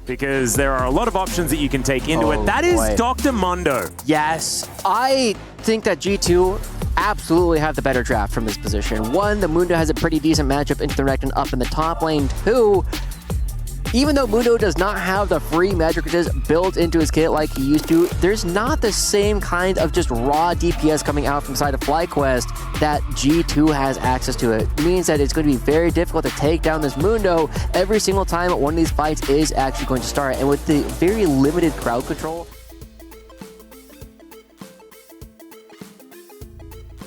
because there are a lot of options that you can take into it. That is Dr. Mundo. Yes, I think that G2 absolutely have the better draft from this position. One, the Mundo has a pretty decent matchup into the Renekton up in the top lane. Two, even though Mundo does not have the free magic resist built into his kit like he used to, there's not the same kind of just raw DPS coming out from the side of FlyQuest that G2 has access to. It means that it's going to be very difficult to take down this Mundo every single time one of these fights is actually going to start. And with the very limited crowd control,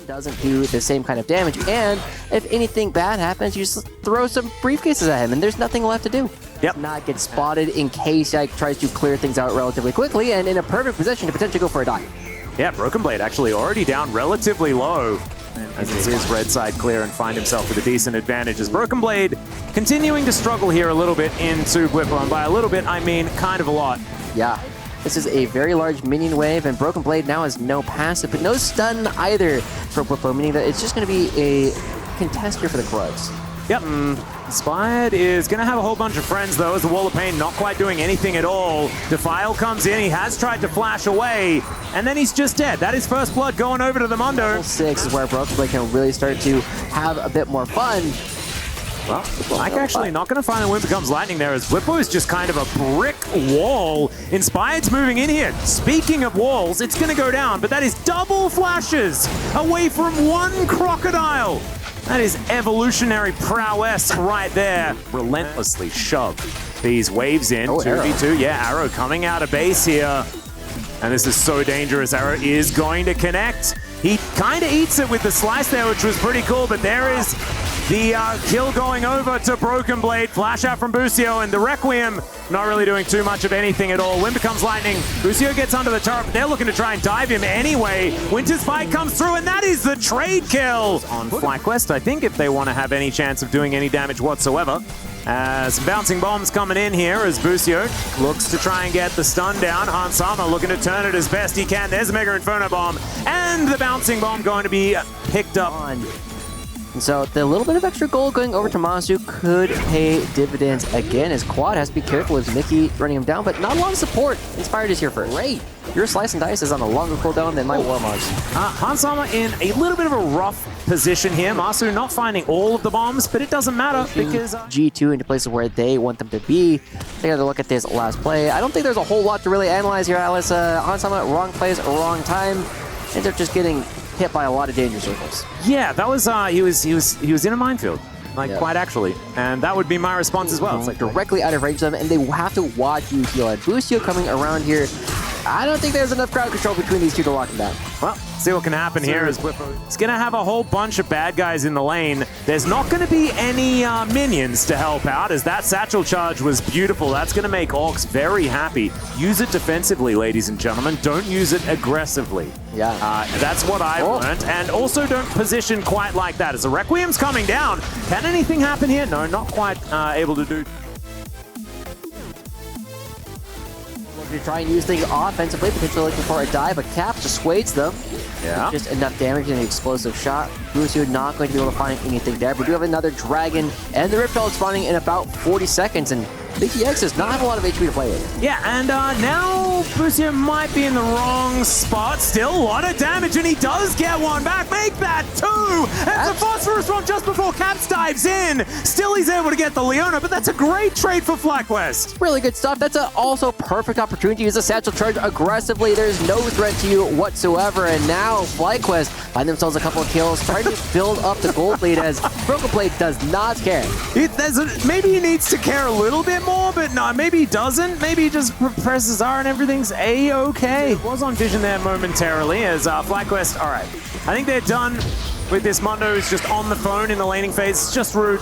doesn't do the same kind of damage. And if anything bad happens, you just throw some briefcases at him and there's nothing left to do. Yep. Not get spotted in case he tries to clear things out relatively quickly and in a perfect position to potentially go for a dive. Yeah, Broken Blade actually already down relatively low as he sees red side clear and find himself with a decent advantage as Broken Blade continuing to struggle here a little bit into Bwipo, and by a little bit I mean kind of a lot. Yeah, this is a very large minion wave and Broken Blade now has no passive but no stun either for Bwipo, meaning that it's just going to be a contest here for the Krugs. Yep. Inspired is going to have a whole bunch of friends, though, as the Wall of Pain not quite doing anything at all. Defile comes in. He has tried to flash away, and then he's just dead. That is first blood going over to the Mundo. Level 6 is where Broken Blade can really start to have a bit more fun. Well, Mike actually not going to find the Wind Becomes Lightning there, as Bwipo is just kind of a brick wall. Inspired's moving in here. Speaking of walls, it's going to go down, but that is double flashes away from one Crocodile. That is evolutionary prowess right there. Relentlessly shove these waves in. 2v2, yeah, Arrow coming out of base here. And this is so dangerous. Arrow is going to connect. He kind of eats it with the slice there, which was pretty cool, but there is the kill going over to Broken Blade. Flash out from Busio, and the Requiem not really doing too much of anything at all. Wind Becomes Lightning. Busio gets under the turret, but they're looking to try and dive him anyway. Winter's Fight comes through, and that is the trade kill on FlyQuest, I think, if they want to have any chance of doing any damage whatsoever. Some bouncing bombs coming in here as Busio looks to try and get the stun down. Hansama looking to turn it as best he can. There's a Mega Inferno Bomb, and the bouncing bomb going to be picked up. And so the little bit of extra gold going over to Masu could pay dividends again, as Quad has to be careful with Mickey running him down, but not a lot of support. Inspired is here for great. Your Slice and Dice is on a longer cooldown than my Warmogs. Hansama in a little bit of a rough position here. Masu not finding all of the bombs, but it doesn't matter because G2 into places where they want them to be. They got to look at this last play. I don't think there's a whole lot to really analyze here, Alice. Hansama, wrong place, wrong time. Ends up just getting hit by a lot of danger circles. Yeah, that was he was in a minefield, like quite actually, and that would be my response as well. It's like directly out of range of them, and they have to watch you heal. And Busio coming around here, I don't think there's enough crowd control between these two to lock him down. Well, see what can happen here as Bwipo is going to have a whole bunch of bad guys in the lane. There's not going to be any minions to help out, as that satchel charge was beautiful. That's going to make Orcs very happy. Use it defensively, ladies and gentlemen. Don't use it aggressively. Yeah. That's what I've learned. And also don't position quite like that. As the Requiem's coming down, can anything happen here? No, not quite able to do. To try and use things offensively, potentially looking for a dive, but Cap dissuades them. Yeah. Just enough damage in the explosive shot. Busio not going to be able to find anything there. We do have another Dragon, and the Riptide is spawning in about 40 seconds, and Mickey X does not have a lot of HP to play with. Yeah, and now Busio might be in the wrong spot. Still a lot of damage, and he does get one back. Make that two! That's a phosphorus bomb just before Caps dives in. Still he's able to get the Leona, but that's a great trade for FlyQuest. Really good stuff. That's also perfect opportunity to use a satchel charge aggressively. There's no threat to you whatsoever, and now FlyQuest find themselves a couple of kills, trying to build up the gold lead as Broken Blade does not care. Maybe he needs to care a little bit more, but no, maybe he doesn't. Maybe he just presses R and everything's A-okay. It was on vision there momentarily as FlyQuest, all right. I think they're done with this. Mundo is just on the phone in the laning phase. It's just rude.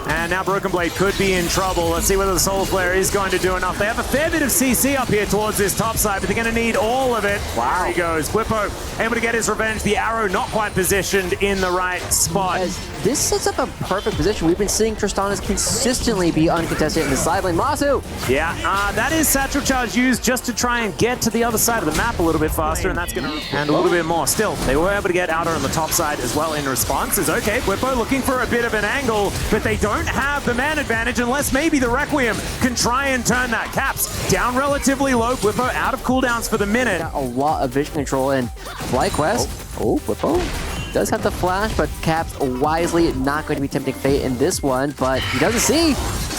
And now Broken Blade could be in trouble. Let's see whether the Soul Flare is going to do enough. They have a fair bit of CC up here towards this top side, but they're going to need all of it. Wow. There he goes. Bwipo able to get his revenge. The arrow not quite positioned in the right spot. As this sets up a perfect position. We've been seeing Tristanas consistently be uncontested in the side lane. Masu! Yeah, that is Satchel Charge used just to try and get to the other side of the map a little bit faster, and that's going to... And a little bit more. Still, they were able to get Outer on the top side as well in response. Is okay, Bwipo looking for a bit of an angle, but they don't don't have the man advantage unless maybe the Requiem can try and turn that. Caps down relatively low. Blippo out of cooldowns for the minute. Got a lot of vision control in FlyQuest. Oh, Blippo does have the flash, but Caps wisely not going to be tempting fate in this one, but he doesn't see.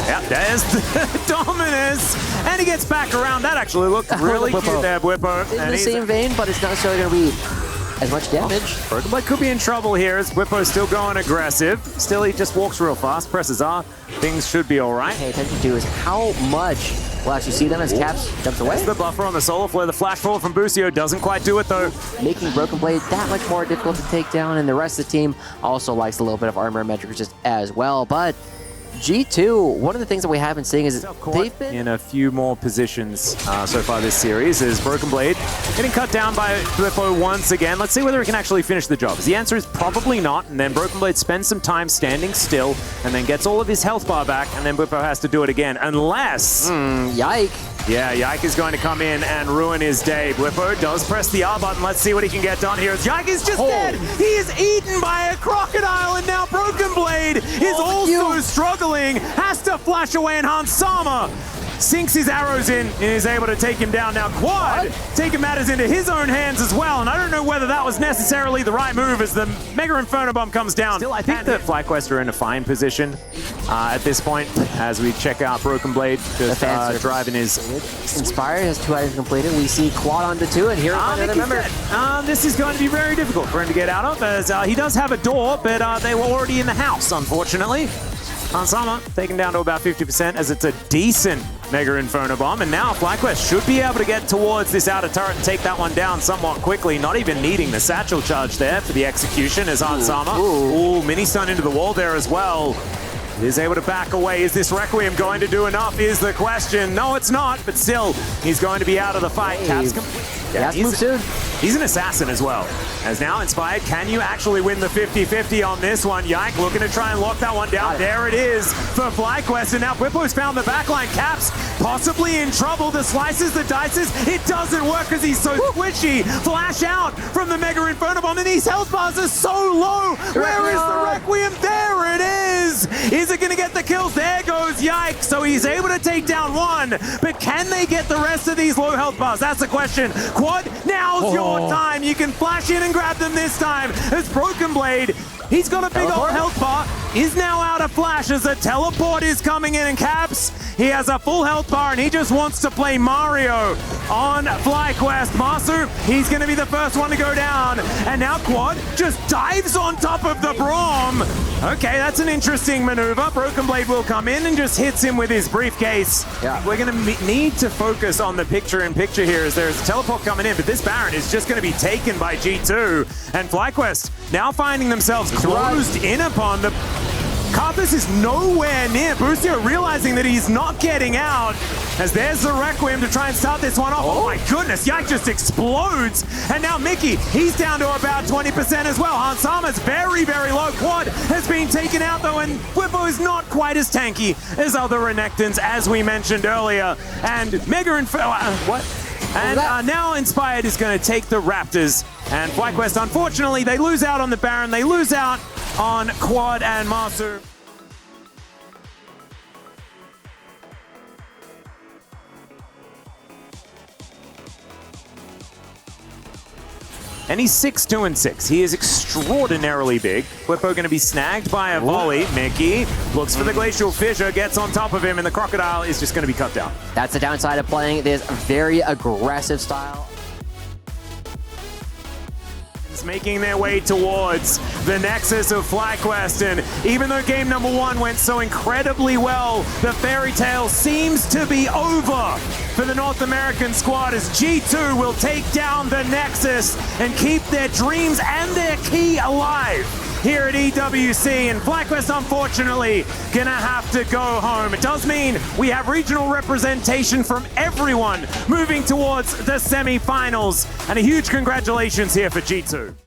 Yep, there's the Dominus, and he gets back around. That actually looked really cute there, Blippo. In the same vein, but it's not necessarily going to be as much damage. Broken Blade could be in trouble here as Blippo's still going aggressive. Still, he just walks real fast, presses R. Things should be all right. Pay attention to is how much we'll actually see them as Caps jumps away. That's the buffer on the solo flare. The flash forward from Busio doesn't quite do it though. Making Broken Blade that much more difficult to take down, and the rest of the team also likes a little bit of armor metric resist as well. But G2, one of the things that we have been seeing is they've been in a few more positions so far this series. Is Broken Blade getting cut down by Blippo once again. Let's see whether he can actually finish the job. The answer is probably not, and then Broken Blade spends some time standing still and then gets all of his health bar back, and then Blippo has to do it again, unless... Yike. Yeah, Yike is going to come in and ruin his day. Blippo does press the R button. Let's see what he can get done here. Yike is just dead. He is eaten by a crocodile, and now Broken Blade is also struggling. Has to flash away, and Hansama sinks his arrows in and is able to take him down. Now Quad taking matters into his own hands as well, and I don't know whether that was necessarily the right move as the Mega Inferno Bomb comes down. Still, I think that FlyQuest are in a fine position at this point as we check out Broken Blade just driving his... Inspired has 2 items completed. We see Quad onto 2, and here another member. This is going to be very difficult for him to get out of, as he does have a door, but they were already in the house, unfortunately. Hansama taken down to about 50% as it's a decent Mega Inferno Bomb, and now FlyQuest should be able to get towards this outer turret and take that one down somewhat quickly, not even needing the satchel charge there for the execution as Hansama. Ooh, mini stun into the wall there as well. Is able to back away. Is this Requiem going to do enough is the question. No, it's not, but still, he's going to be out of the fight. Caps move soon. He's an assassin as well. As now Inspired, can you actually win the 50-50 on this one? Yike looking to try and lock that one down. There it is for FlyQuest, and now Blippo's found the backline. Caps possibly in trouble. The slices, the dices, it doesn't work because he's so squishy. Flash out from the Mega Inferno Bomb, and these health bars are so low. Where is the Requiem? There it is. Is it going to get the kills? There goes Yike. So he's able to take down one, but can they get the rest of these low health bars? That's the question. Quad, now's your time. You can flash in and grab them this time. It's Broken Blade. He's got a big old health bar. Is now out of flash as the teleport is coming in, and Caps, he has a full health bar and he just wants to play Mario on FlyQuest. Masu, he's going to be the first one to go down, and now Quad just dives on top of the Braum. Okay, that's an interesting maneuver. Broken Blade will come in and just hits him with his briefcase. Yeah. We're going to need to focus on the picture-in-picture here as there's a teleport coming in, but this Baron is just going to be taken by G2, and FlyQuest now finding themselves closed in upon the... Karthus is nowhere near. Busio realizing that he's not getting out, as there's the Requiem to try and start this one off. Oh my goodness, Yike just explodes. And now Mickey, he's down to about 20% as well. Hansama's very, very low. Quad has been taken out though, and Blippo is not quite as tanky as other Renekton's, as we mentioned earlier. And Mega Inferno, And now Inspired is going to take the Raptors. And FlyQuest, unfortunately, they lose out on the Baron. They lose out on Quad and Masu. And he's 6'2" He is extraordinarily big. Blippo going to be snagged by a volley. Mickey looks for the Glacial Fissure, gets on top of him, and the Crocodile is just going to be cut down. That's the downside of playing this very aggressive style. Making their way towards the Nexus of FlyQuest, and even though game number 1 went so incredibly well, the fairy tale seems to be over for the North American squad as G2 will take down the Nexus and keep their dreams and their key alive here at EWC, and FlyQuest unfortunately gonna have to go home. It does mean we have regional representation from everyone moving towards the semi-finals, and a huge congratulations here for G2.